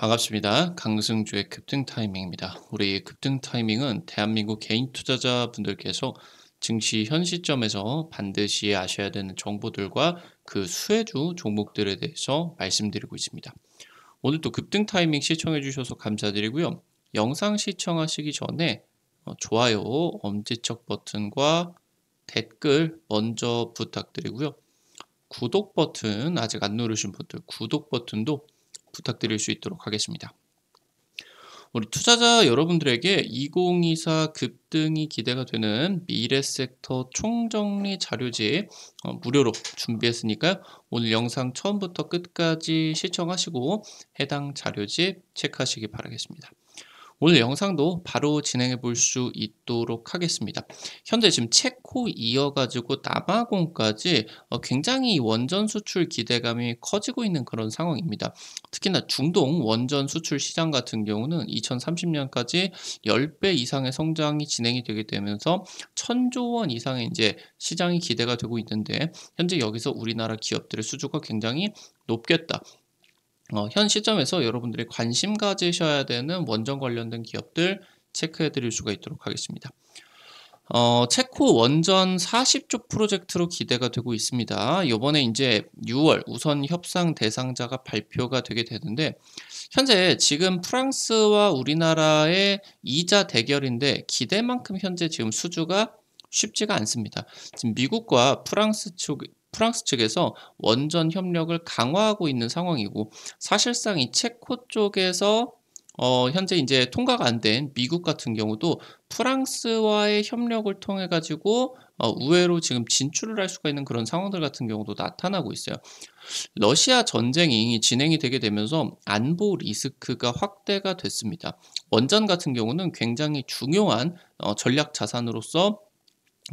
반갑습니다. 강승주의 급등 타이밍입니다. 우리 급등 타이밍은 대한민국 개인 투자자분들께서 증시 현 시점에서 반드시 아셔야 되는 정보들과 그 수혜주 종목들에 대해서 말씀드리고 있습니다. 오늘도 급등 타이밍 시청해 주셔서 감사드리고요. 영상 시청하시기 전에 좋아요, 엄지척 버튼과 댓글 먼저 부탁드리고요. 구독 버튼 아직 안 누르신 분들 구독 버튼도 부탁드릴 수 있도록 하겠습니다. 우리 투자자 여러분들에게 2024 급등이 기대가 되는 미래 섹터 총정리 자료집 무료로 준비했으니까요. 오늘 영상 처음부터 끝까지 시청하시고 해당 자료집 체크하시기 바라겠습니다. 오늘 영상도 바로 진행해 볼 수 있도록 하겠습니다. 현재 지금 체코 이어가지고 남아공까지 굉장히 원전 수출 기대감이 커지고 있는 그런 상황입니다. 특히나 중동 원전 수출 시장 같은 경우는 2030년까지 10배 이상의 성장이 진행이 되게 되면서 1000조 원 이상의 이제 시장이 기대가 되고 있는데 현재 여기서 우리나라 기업들의 수주가 굉장히 높겠다. 현 시점에서 여러분들이 관심 가지셔야 되는 원전 관련된 기업들 체크해 드릴 수가 있도록 하겠습니다. 체코 원전 40조 프로젝트로 기대가 되고 있습니다. 요번에 이제 6월 우선 협상 대상자가 발표가 되게 되는데 현재 지금 프랑스와 우리나라의 이자 대결인데 기대만큼 현재 지금 수주가 쉽지가 않습니다. 지금 미국과 프랑스 측에서 원전 협력을 강화하고 있는 상황이고 사실상 이 체코 쪽에서 현재 이제 통과가 안 된 미국 같은 경우도 프랑스와의 협력을 통해 가지고 우회로 지금 진출을 할 수가 있는 그런 상황들 같은 경우도 나타나고 있어요. 러시아 전쟁이 진행이 되게 되면서 안보 리스크가 확대가 됐습니다. 원전 같은 경우는 굉장히 중요한 전략 자산으로서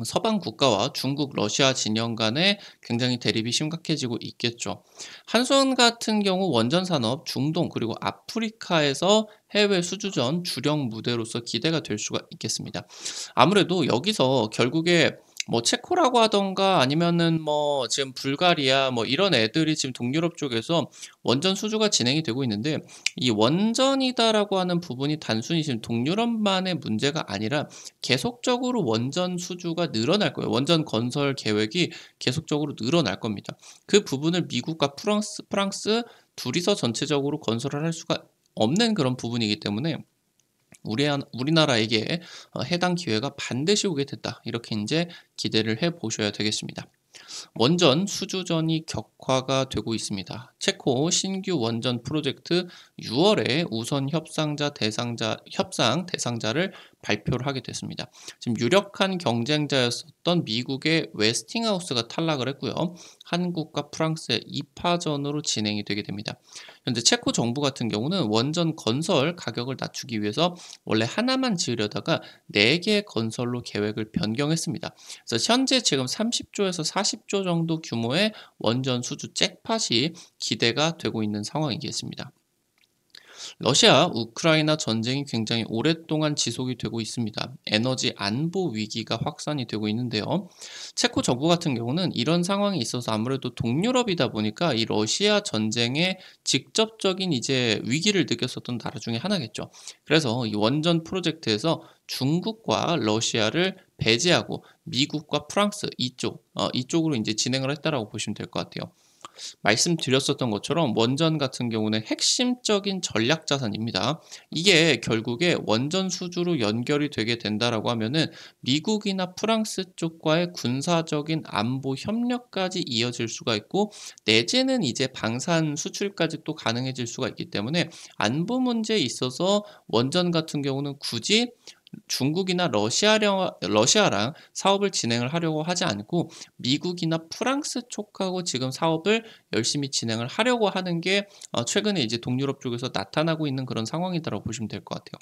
서방 국가와 중국, 러시아 진영 간에 굉장히 대립이 심각해지고 있겠죠. 한전 같은 경우 원전 산업, 중동 그리고 아프리카에서 해외 수주전 주력 무대로서 기대가 될 수가 있겠습니다. 아무래도 여기서 결국에 뭐 체코라고 하던가 아니면은 뭐 지금 불가리아 뭐 이런 애들이 지금 동유럽 쪽에서 원전 수주가 진행이 되고 있는데 이 원전이다라고 하는 부분이 단순히 지금 동유럽만의 문제가 아니라 계속적으로 원전 수주가 늘어날 거예요. 원전 건설 계획이 계속적으로 늘어날 겁니다. 그 부분을 미국과 프랑스 둘이서 전체적으로 건설을 할 수가 없는 그런 부분이기 때문에 우리나라에게 해당 기회가 반드시 오게 됐다. 이렇게 이제 기대를 해 보셔야 되겠습니다. 원전 수주전이 격화가 되고 있습니다. 체코 신규 원전 프로젝트 6월에 우선 협상 대상자를 발표를 하게 됐습니다. 지금 유력한 경쟁자였었던 미국의 웨스팅하우스가 탈락을 했고요. 한국과 프랑스의 2파전으로 진행이 되게 됩니다. 현재 체코 정부 같은 경우는 원전 건설 가격을 낮추기 위해서 원래 하나만 지으려다가 4개 건설로 계획을 변경했습니다. 그래서 현재 지금 30조에서 40조 정도 규모의 원전 수주 잭팟이 기대가 되고 있는 상황이겠습니다. 러시아, 우크라이나 전쟁이 굉장히 오랫동안 지속이 되고 있습니다. 에너지 안보 위기가 확산이 되고 있는데요. 체코 정부 같은 경우는 이런 상황이 있어서 아무래도 동유럽이다 보니까 이 러시아 전쟁에 직접적인 이제 위기를 느꼈었던 나라 중에 하나겠죠. 그래서 이 원전 프로젝트에서 중국과 러시아를 배제하고 미국과 프랑스 이쪽으로 이제 진행을 했다라고 보시면 될 것 같아요. 말씀드렸었던 것처럼 원전 같은 경우는 핵심적인 전략 자산입니다. 이게 결국에 원전 수주로 연결이 되게 된다라고 하면은 미국이나 프랑스 쪽과의 군사적인 안보 협력까지 이어질 수가 있고 내지는 이제 방산 수출까지 또 가능해질 수가 있기 때문에 안보 문제에 있어서 원전 같은 경우는 굳이 중국이나 러시아랑 사업을 진행을 하려고 하지 않고 미국이나 프랑스 쪽하고 지금 사업을 열심히 진행을 하려고 하는 게 최근에 이제 동유럽 쪽에서 나타나고 있는 그런 상황이다라고 보시면 될 것 같아요.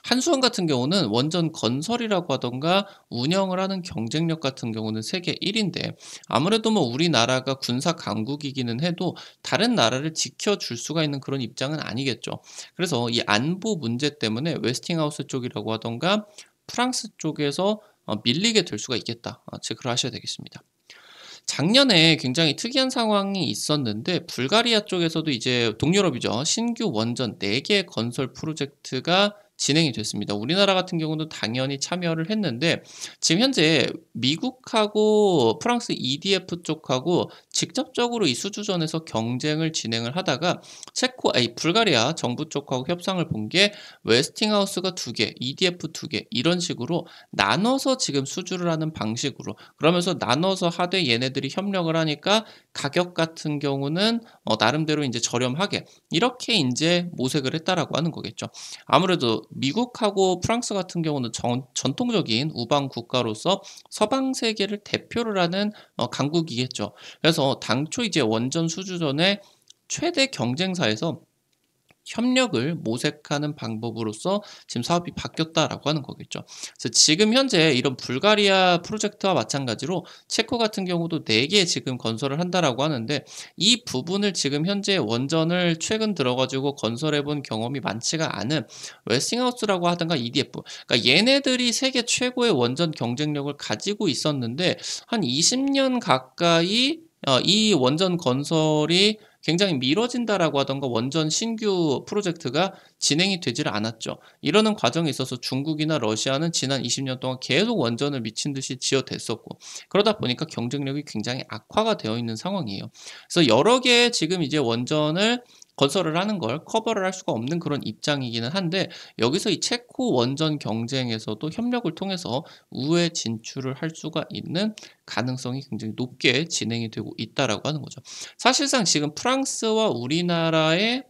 한수원 같은 경우는 원전 건설이라고 하던가 운영을 하는 경쟁력 같은 경우는 세계 1인데 아무래도 뭐 우리나라가 군사 강국이기는 해도 다른 나라를 지켜줄 수가 있는 그런 입장은 아니겠죠. 그래서 이 안보 문제 때문에 웨스팅하우스 쪽이라고 하던가 프랑스 쪽에서 밀리게 될 수가 있겠다. 체크를 하셔야 되겠습니다. 작년에 굉장히 특이한 상황이 있었는데 불가리아 쪽에서도 이제 동유럽이죠. 신규 원전 4개 건설 프로젝트가 진행이 됐습니다. 우리나라 같은 경우는 당연히 참여를 했는데 지금 현재 미국하고 프랑스 EDF 쪽하고 직접적으로 이 수주전에서 경쟁을 진행을 하다가 불가리아 정부 쪽하고 협상을 본 게 웨스팅하우스가 2개, EDF 2개 이런 식으로 나눠서 지금 수주를 하는 방식으로 그러면서 나눠서 하되 얘네들이 협력을 하니까 가격 같은 경우는 나름대로 이제 저렴하게 이렇게 인제 모색을 했다라고 하는 거겠죠. 아무래도 미국하고 프랑스 같은 경우는 전통적인 우방 국가로서 서방 세계를 대표를 하는 강국이겠죠. 그래서 당초 이제 원전 수주전의 최대 경쟁사에서 협력을 모색하는 방법으로서 지금 사업이 바뀌었다라고 하는 거겠죠. 그래서 지금 현재 이런 불가리아 프로젝트와 마찬가지로 체코 같은 경우도 4개 지금 건설을 한다라고 하는데 이 부분을 지금 현재 원전을 최근 들어 가지고 건설해 본 경험이 많지가 않은 웨스팅하우스라고 하든가 EDF 그러니까 얘네들이 세계 최고의 원전 경쟁력을 가지고 있었는데 한 20년 가까이 이 원전 건설이 굉장히 미뤄진다라고 하던가 원전 신규 프로젝트가 진행이 되지를 않았죠. 이러는 과정에 있어서 중국이나 러시아는 지난 20년 동안 계속 원전을 미친 듯이 지어댔었고 그러다 보니까 경쟁력이 굉장히 악화가 되어 있는 상황이에요. 그래서 여러 개의 지금 이제 원전을 건설을 하는 걸 커버를 할 수가 없는 그런 입장이기는 한데 여기서 이 체코 원전 경쟁에서도 협력을 통해서 우회 진출을 할 수가 있는 가능성이 굉장히 높게 진행이 되고 있다라고 하는 거죠. 사실상 지금 프랑스와 우리나라의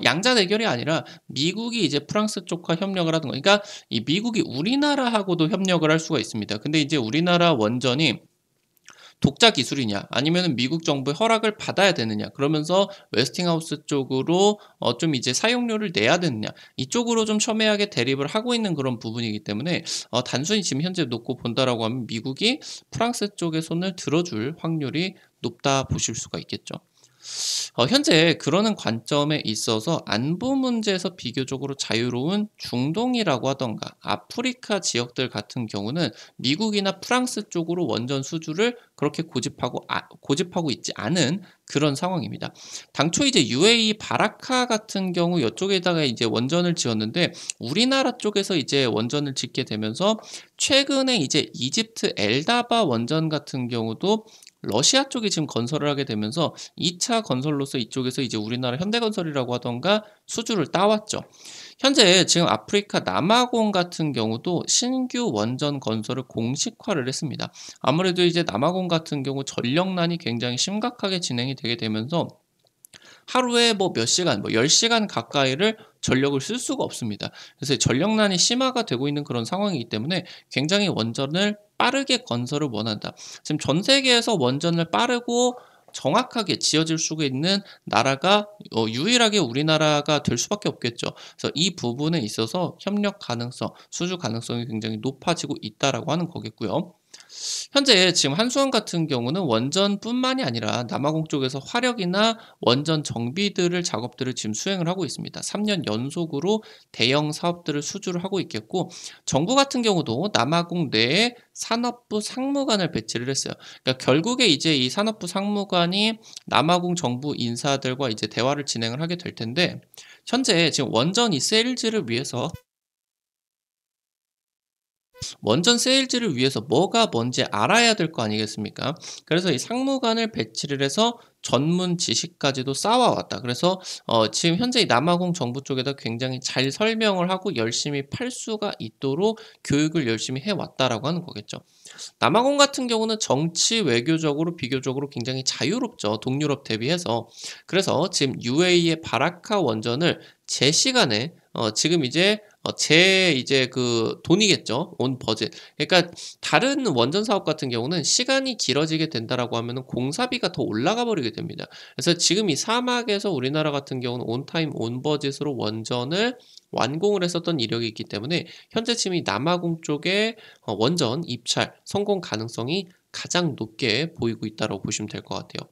양자 대결이 아니라 미국이 이제 프랑스 쪽과 협력을 하는 거. 그러니까 이 미국이 우리나라하고도 협력을 할 수가 있습니다. 근데 이제 우리나라 원전이 독자 기술이냐 아니면은 미국 정부의 허락을 받아야 되느냐 그러면서 웨스팅하우스 쪽으로 좀 이제 사용료를 내야 되느냐 이쪽으로 좀 첨예하게 대립을 하고 있는 그런 부분이기 때문에 단순히 지금 현재 놓고 본다라고 하면 미국이 프랑스 쪽의 손을 들어줄 확률이 높다 보실 수가 있겠죠. 현재 그러는 관점에 있어서 안보 문제에서 비교적으로 자유로운 중동이라고 하던가 아프리카 지역들 같은 경우는 미국이나 프랑스 쪽으로 원전 수주를 그렇게 고집하고 있지 않은 그런 상황입니다. 당초 이제 UAE 바라카 같은 경우 이쪽에다가 이제 원전을 지었는데 우리나라 쪽에서 이제 원전을 짓게 되면서 최근에 이제 이집트 엘다바 원전 같은 경우도 러시아 쪽이 지금 건설을 하게 되면서 2차 건설로서 이쪽에서 이제 우리나라 현대건설이라고 하던가 수주를 따왔죠. 현재 지금 아프리카 남아공 같은 경우도 신규 원전 건설을 공식화를 했습니다. 아무래도 이제 남아공 같은 경우 전력난이 굉장히 심각하게 진행이 되게 되면서 하루에 뭐 몇 시간, 뭐 10시간 가까이를 전력을 쓸 수가 없습니다. 그래서 전력난이 심화가 되고 있는 그런 상황이기 때문에 굉장히 원전을 빠르게 건설을 원한다. 지금 전 세계에서 원전을 빠르고 정확하게 지어질 수가 있는 나라가 유일하게 우리나라가 될 수밖에 없겠죠. 그래서 이 부분에 있어서 협력 가능성, 수주 가능성이 굉장히 높아지고 있다라고 하는 거겠고요. 현재 지금 한수원 같은 경우는 원전뿐만이 아니라 남아공 쪽에서 화력이나 원전 정비들을 작업들을 지금 수행을 하고 있습니다. 3년 연속으로 대형 사업들을 수주를 하고 있겠고 정부 같은 경우도 남아공 내에 산업부 상무관을 배치를 했어요. 그러니까 결국에 이제 이 산업부 상무관이 남아공 정부 인사들과 이제 대화를 진행을 하게 될 텐데 현재 지금 원전 이 세일즈를 위해서 원전 세일즈를 위해서 뭐가 뭔지 알아야 될 거 아니겠습니까? 그래서 이 상무관을 배치를 해서 전문 지식까지도 쌓아왔다. 그래서 지금 현재 이 남아공 정부 쪽에다 굉장히 잘 설명을 하고 열심히 팔 수가 있도록 교육을 열심히 해왔다라고 하는 거겠죠. 남아공 같은 경우는 정치 외교적으로 비교적으로 굉장히 자유롭죠. 동유럽 대비해서. 그래서 지금 UAE의 바라카 원전을 제 시간에 지금 제 이제 그 돈이겠죠. 온 버젯. 그러니까 다른 원전 사업 같은 경우는 시간이 길어지게 된다라고 하면은 공사비가 더 올라가 버리게 됩니다. 그래서 지금 이 사막에서 우리나라 같은 경우는 온 타임 온 버젯으로 원전을 완공을 했었던 이력이 있기 때문에 현재 지금 이 남아공 쪽에 원전 입찰 성공 가능성이 가장 높게 보이고 있다고 보시면 될 것 같아요.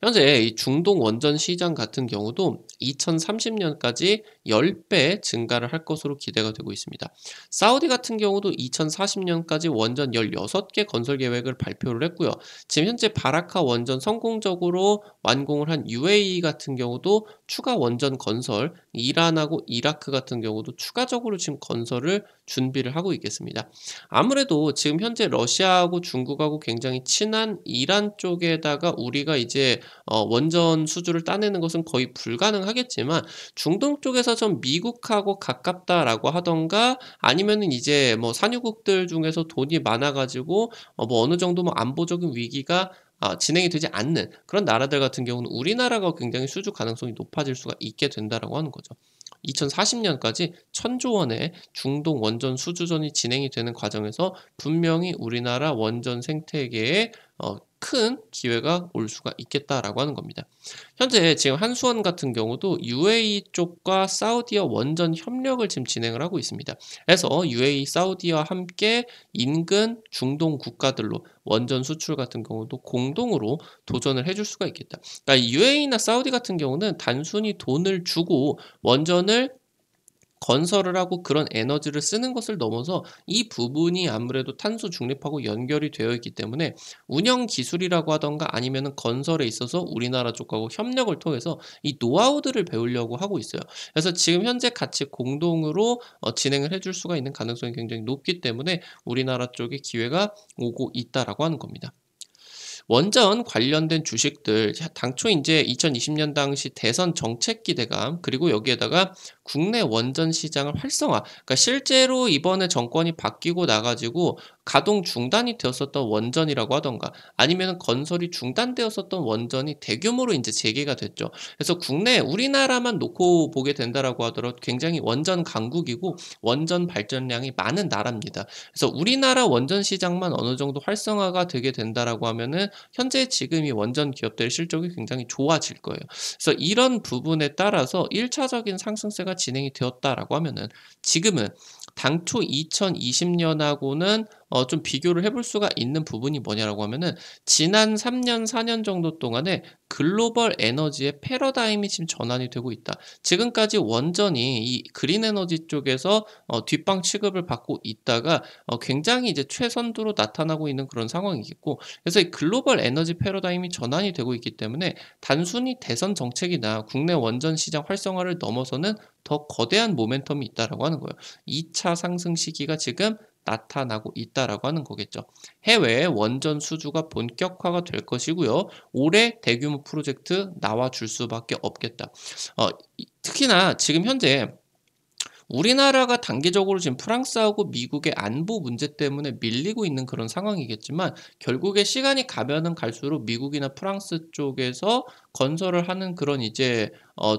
현재 이 중동 원전 시장 같은 경우도 2030년까지 10배 증가를 할 것으로 기대가 되고 있습니다. 사우디 같은 경우도 2040년까지 원전 16개 건설 계획을 발표를 했고요. 지금 현재 바라카 원전 성공적으로 완공을 한 UAE 같은 경우도 추가 원전 건설, 이란하고 이라크 같은 경우도 추가적으로 지금 건설을 준비를 하고 있겠습니다. 아무래도 지금 현재 러시아하고 중국하고 굉장히 친한 이란 쪽에다가 우리가 이제 원전 수주를 따내는 것은 거의 불가능하겠지만 중동 쪽에서 좀 미국하고 가깝다라고 하던가 아니면은 이제 뭐 산유국들 중에서 돈이 많아 가지고 뭐 어느 정도 뭐 안보적인 위기가 진행이 되지 않는 그런 나라들 같은 경우는 우리나라가 굉장히 수주 가능성이 높아질 수가 있게 된다라고 하는 거죠. 2040년까지 1,000조 원의 중동 원전 수주전이 진행이 되는 과정에서 분명히 우리나라 원전 생태계에 큰 기회가 올 수가 있겠다라고 하는 겁니다. 현재 지금 한수원 같은 경우도 UAE 쪽과 사우디와 원전 협력을 지금 진행을 하고 있습니다. 그래서 UAE, 사우디와 함께 인근 중동 국가들로 원전 수출 같은 경우도 공동으로 도전을 해줄 수가 있겠다. 그러니까 UAE나 사우디 같은 경우는 단순히 돈을 주고 원전을 건설을 하고 그런 에너지를 쓰는 것을 넘어서 이 부분이 아무래도 탄소 중립하고 연결이 되어 있기 때문에 운영 기술이라고 하던가 아니면은 건설에 있어서 우리나라 쪽하고 협력을 통해서 이 노하우들을 배우려고 하고 있어요. 그래서 지금 현재 같이 공동으로 진행을 해줄 수가 있는 가능성이 굉장히 높기 때문에 우리나라 쪽에 기회가 오고 있다라고 하는 겁니다. 원전 관련된 주식들 당초 이제 2020년 당시 대선 정책 기대감 그리고 여기에다가 국내 원전 시장을 활성화 그러니까 실제로 이번에 정권이 바뀌고 나가지고 가동 중단이 되었었던 원전이라고 하던가 아니면 건설이 중단되었었던 원전이 대규모로 이제 재개가 됐죠. 그래서 국내 우리나라만 놓고 보게 된다라고 하더라도 굉장히 원전 강국이고 원전 발전량이 많은 나라입니다. 그래서 우리나라 원전 시장만 어느 정도 활성화가 되게 된다라고 하면은 현재 지금 이 원전 기업들의 실적이 굉장히 좋아질 거예요. 그래서 이런 부분에 따라서 1차적인 상승세가 진행이 되었다라고 하면은 지금은 당초 2020년하고는 좀 비교를 해볼 수가 있는 부분이 뭐냐라고 하면은 지난 3년, 4년 정도 동안에 글로벌 에너지의 패러다임이 지금 전환이 되고 있다. 지금까지 원전이 이 그린 에너지 쪽에서 뒷방 취급을 받고 있다가 굉장히 이제 최선두로 나타나고 있는 그런 상황이겠고 그래서 이 글로벌 에너지 패러다임이 전환이 되고 있기 때문에 단순히 대선 정책이나 국내 원전 시장 활성화를 넘어서는 더 거대한 모멘텀이 있다라고 하는 거예요. 2차 상승 시기가 지금 나타나고 있다라고 하는 거겠죠. 해외 원전 수주가 본격화가 될 것이고요. 올해 대규모 프로젝트 나와줄 수밖에 없겠다. 특히나 지금 현재 우리나라가 단기적으로 지금 프랑스하고 미국의 안보 문제 때문에 밀리고 있는 그런 상황이겠지만 결국에 시간이 가면은 갈수록 미국이나 프랑스 쪽에서 건설을 하는 그런 이제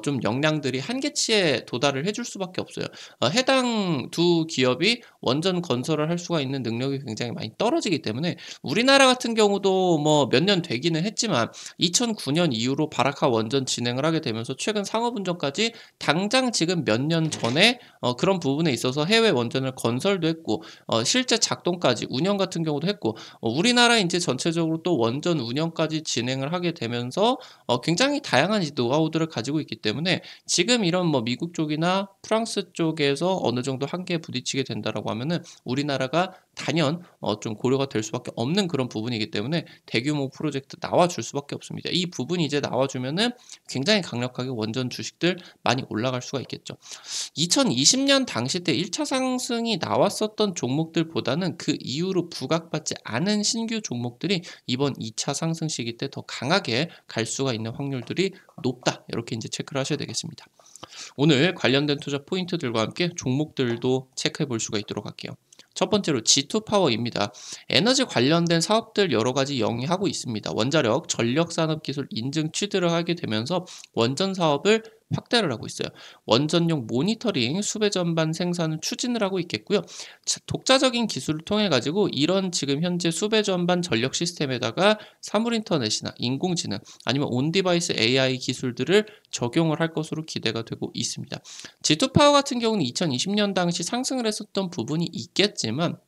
좀 역량들이 한계치에 도달을 해줄 수밖에 없어요. 해당 두 기업이 원전 건설을 할 수가 있는 능력이 굉장히 많이 떨어지기 때문에 우리나라 같은 경우도 뭐 몇 년 되기는 했지만 2009년 이후로 바라카 원전 진행을 하게 되면서 최근 상업운전까지 당장 지금 몇 년 전에 그런 부분에 있어서 해외 원전을 건설도 했고 실제 작동까지 운영 같은 경우도 했고 우리나라 이제 전체적으로 또 원전 운영까지 진행을 하게 되면서 굉장히 다양한 노하우들을 가지고 있기 때문에 지금 이런 뭐 미국 쪽이나 프랑스 쪽에서 어느 정도 한계에 부딪히게 된다라고 하면은 우리나라가 단연 좀 고려가 될 수밖에 없는 그런 부분이기 때문에 대규모 프로젝트 나와줄 수밖에 없습니다. 이 부분이 이제 나와주면은 굉장히 강력하게 원전 주식들 많이 올라갈 수가 있겠죠. 2020년 당시 때 1차 상승이 나왔었던 종목들보다는 그 이후로 부각받지 않은 신규 종목들이 이번 2차 상승 시기 때 더 강하게 갈 수가 있는 확률들이 높다. 이렇게 이제 체크를 하셔야 되겠습니다. 오늘 관련된 투자 포인트들과 함께 종목들도 체크해 볼 수가 있도록 할게요. 첫 번째로 G2파워입니다. 에너지 관련된 사업들 여러 가지 영위하고 있습니다. 원자력, 전력산업기술 인증 취득을 하게 되면서 원전 사업을 확대를 하고 있어요. 원전용 모니터링, 수배 전반 생산을 추진을 하고 있겠고요. 독자적인 기술을 통해 가지고 이런 지금 현재 수배 전반 전력 시스템에다가 사물 인터넷이나 인공지능 아니면 온디바이스 AI 기술들을 적용을 할 것으로 기대가 되고 있습니다. G2파워 같은 경우는 2020년 당시 상승을 했었던 부분이 있겠지만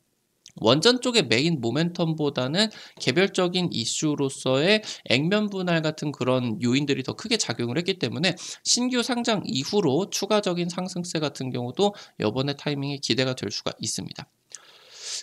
원전 쪽의 메인 모멘텀보다는 개별적인 이슈로서의 액면 분할 같은 그런 요인들이 더 크게 작용을 했기 때문에 신규 상장 이후로 추가적인 상승세 같은 경우도 요번에 타이밍에 기대가 될 수가 있습니다.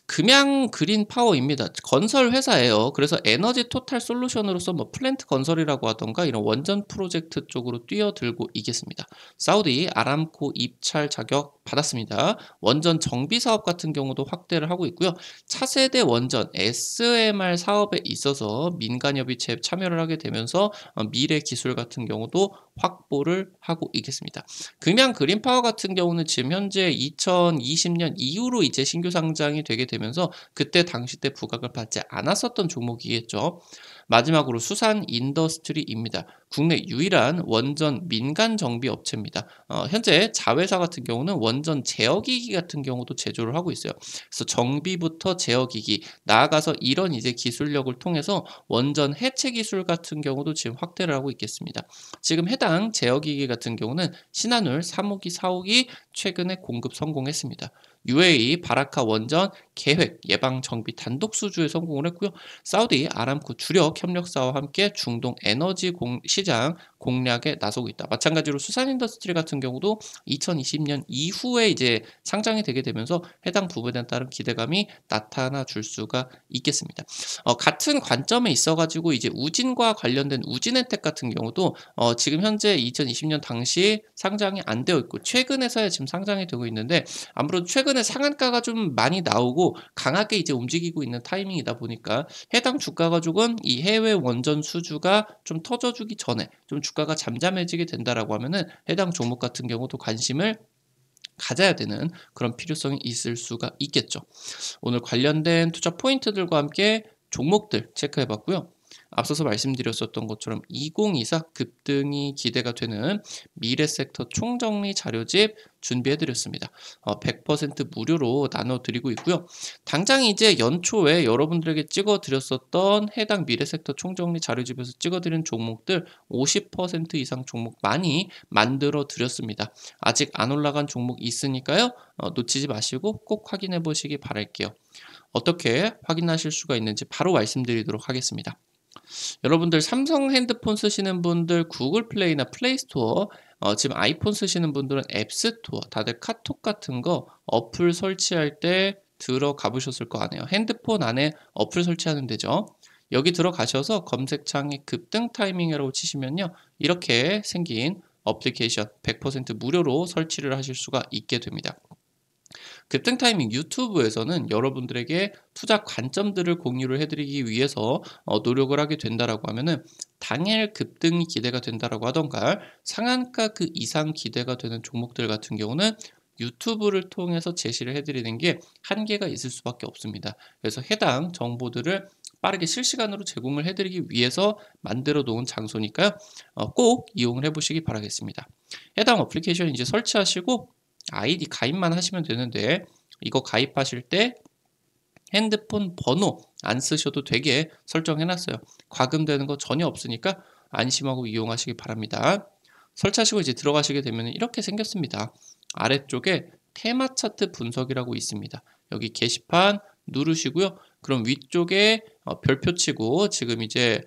금양 그린 파워입니다. 건설 회사예요. 그래서 에너지 토탈 솔루션으로서 뭐 플랜트 건설이라고 하던가 이런 원전 프로젝트 쪽으로 뛰어들고 있겠습니다. 사우디 아람코 입찰 자격 받았습니다. 원전 정비 사업 같은 경우도 확대를 하고 있고요. 차세대 원전 SMR 사업에 있어서 민간협의체에 참여를 하게 되면서 미래 기술 같은 경우도 확보를 하고 있겠습니다. 금양 그린파워 같은 경우는 지금 현재 2020년 이후로 이제 신규 상장이 되게 되면서 그때 당시 때 부각을 받지 않았었던 종목이겠죠. 마지막으로 수산 인더스트리입니다. 국내 유일한 원전 민간 정비 업체입니다. 현재 자회사 같은 경우는 원전 제어기기 같은 경우도 제조를 하고 있어요. 그래서 정비부터 제어기기, 나아가서 이런 이제 기술력을 통해서 원전 해체 기술 같은 경우도 지금 확대를 하고 있겠습니다. 지금 해당 제어기기 같은 경우는 신한울 3호기, 4호기 최근에 공급 성공했습니다. UAE 바라카 원전 계획 예방 정비 단독 수주에 성공을 했고요. 사우디 아람코 주력 협력사와 함께 중동 에너지 시장 공략에 나서고 있다. 마찬가지로 수산 인더스트리 같은 경우도 2020년 이후에 이제 상장이 되게 되면서 해당 부분에 따른 기대감이 나타나 줄 수가 있겠습니다. 같은 관점에 있어가지고 이제 우진과 관련된 우진엔텍 같은 경우도 지금 현재 2020년 당시 상장이 안 되어 있고 최근에서야 지금 상장이 되고 있는데 아무래도 최근에 상한가가 좀 많이 나오고 강하게 이제 움직이고 있는 타이밍이다 보니까 해당 주가 가족은 이 해외 원전 수주가 좀 터져주기 전에 좀 주가가 잠잠해지게 된다라고 하면은 해당 종목 같은 경우도 관심을 가져야 되는 그런 필요성이 있을 수가 있겠죠. 오늘 관련된 투자 포인트들과 함께 종목들 체크해 봤고요. 앞서서 말씀드렸었던 것처럼 2024 급등이 기대가 되는 미래 섹터 총정리 자료집 준비해 드렸습니다. 100% 무료로 나눠 드리고 있고요. 당장 이제 연초에 여러분들에게 찍어 드렸었던 해당 미래 섹터 총정리 자료집에서 찍어 드린 종목들 50% 이상 종목 많이 만들어 드렸습니다. 아직 안 올라간 종목 있으니까요. 놓치지 마시고 꼭 확인해 보시기 바랄게요. 어떻게 확인하실 수가 있는지 바로 말씀드리도록 하겠습니다. 여러분들 삼성 핸드폰 쓰시는 분들 구글 플레이나 플레이스토어, 지금 아이폰 쓰시는 분들은 앱스토어, 다들 카톡 같은 거 어플 설치할 때 들어가 보셨을 거 아니에요. 핸드폰 안에 어플 설치하는 데죠. 여기 들어가셔서 검색창에 급등 타이밍이라고 치시면요. 이렇게 생긴 어플리케이션 100% 무료로 설치를 하실 수가 있게 됩니다. 급등 타이밍 유튜브에서는 여러분들에게 투자 관점들을 공유를 해드리기 위해서 노력을 하게 된다라고 하면은 당일 급등이 기대가 된다라고 하던가 상한가 그 이상 기대가 되는 종목들 같은 경우는 유튜브를 통해서 제시를 해드리는 게 한계가 있을 수밖에 없습니다. 그래서 해당 정보들을 빠르게 실시간으로 제공을 해드리기 위해서 만들어 놓은 장소니까요. 꼭 이용을 해보시기 바라겠습니다. 해당 어플리케이션 이제 설치하시고 아이디 가입만 하시면 되는데 이거 가입하실 때 핸드폰 번호 안 쓰셔도 되게 설정해 놨어요. 과금되는 거 전혀 없으니까 안심하고 이용하시기 바랍니다. 설치하시고 이제 들어가시게 되면 이렇게 생겼습니다. 아래쪽에 테마 차트 분석이라고 있습니다. 여기 게시판 누르시고요. 그럼 위쪽에 별표 치고 지금 이제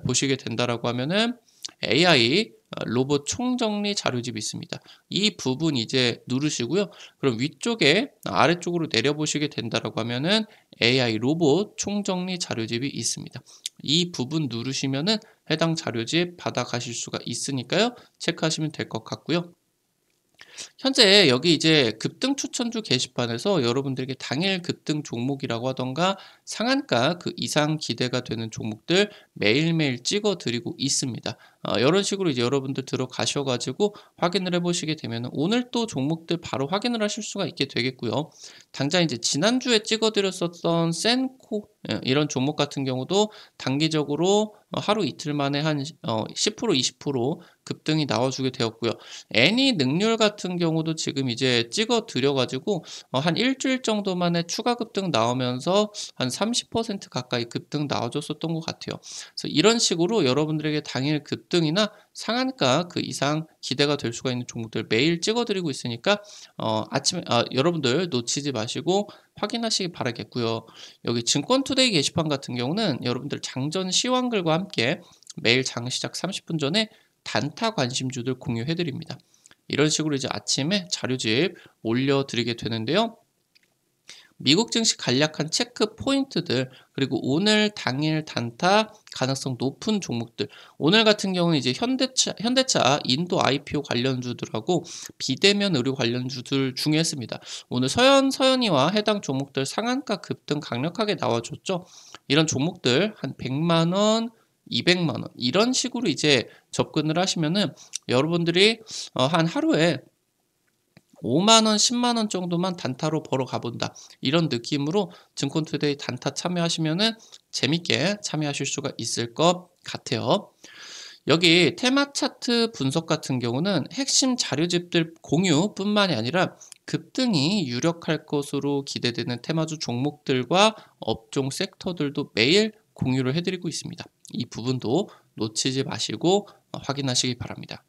보시게 된다라고 하면은 AI 로봇 총정리 자료집이 있습니다. 이 부분 이제 누르시고요. 그럼 위쪽에 아래쪽으로 내려보시게 된다라고 하면은 AI 로봇 총정리 자료집이 있습니다. 이 부분 누르시면은 해당 자료집 받아가실 수가 있으니까요. 체크하시면 될 것 같고요. 현재 여기 이제 급등 추천주 게시판에서 여러분들에게 당일 급등 종목이라고 하던가 상한가 그 이상 기대가 되는 종목들 매일매일 찍어 드리고 있습니다. 이런 식으로 이제 여러분들 들어가셔가지고 확인을 해보시게 되면 오늘 또 종목들 바로 확인을 하실 수가 있게 되겠고요. 당장 이제 지난주에 찍어 드렸었던 센코 이런 종목 같은 경우도 단기적으로 하루 이틀 만에 한 10% 20% 급등이 나와주게 되었고요. 애니 능률 같은 경우도 지금 이제 찍어 드려가지고 한 일주일 정도 만에 추가 급등 나오면서 한 30% 가까이 급등 나와줬었던 것 같아요. 그래서 이런 식으로 여러분들에게 당일 급등이나 상한가 그 이상 기대가 될 수가 있는 종목들 매일 찍어 드리고 있으니까 아침에 여러분들 놓치지 마시고 확인하시기 바라겠고요. 여기 증권투데이 게시판 같은 경우는 여러분들 장전 시황글과 함께 매일 장 시작 30분 전에 단타 관심주들 공유해 드립니다. 이런 식으로 이제 아침에 자료집 올려드리게 되는데요. 미국 증시 간략한 체크 포인트들, 그리고 오늘 당일 단타 가능성 높은 종목들. 오늘 같은 경우는 이제 현대차 인도 IPO 관련주들하고 비대면 의료 관련주들 중요했습니다. 오늘 서현이와 해당 종목들 상한가 급등 강력하게 나와줬죠. 이런 종목들 한 100만 원, 200만 원 이런 식으로 이제 접근을 하시면은 여러분들이 한 하루에 5만 원, 10만 원 정도만 단타로 벌어 가본다. 이런 느낌으로 증권투데이 단타 참여하시면은 재밌게 참여하실 수가 있을 것 같아요. 여기 테마 차트 분석 같은 경우는 핵심 자료집들 공유뿐만이 아니라 급등이 유력할 것으로 기대되는 테마주 종목들과 업종 섹터들도 매일 공유를 해드리고 있습니다. 이 부분도 놓치지 마시고 확인하시기 바랍니다.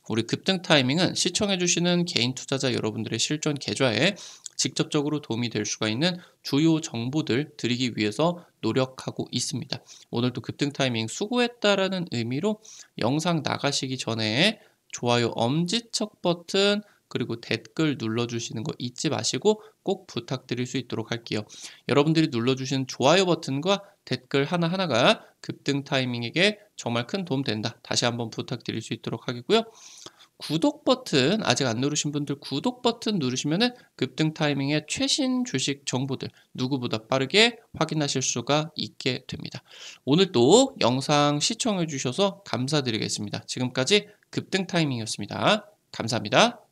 우리 급등 타이밍은 시청해주시는 개인 투자자 여러분들의 실전 계좌에 직접적으로 도움이 될 수가 있는 주요 정보들 드리기 위해서 노력하고 있습니다. 오늘도 급등 타이밍 수고했다라는 의미로 영상 나가시기 전에 좋아요 엄지척 버튼 그리고 댓글 눌러주시는 거 잊지 마시고 꼭 부탁드릴 수 있도록 할게요. 여러분들이 눌러주신 좋아요 버튼과 댓글 하나하나가 급등 타이밍에게 정말 큰 도움 된다. 다시 한번 부탁드릴 수 있도록 하겠고요. 구독 버튼 아직 안 누르신 분들 구독 버튼 누르시면은 급등 타이밍의 최신 주식 정보들 누구보다 빠르게 확인하실 수가 있게 됩니다. 오늘도 영상 시청해 주셔서 감사드리겠습니다. 지금까지 급등 타이밍이었습니다. 감사합니다.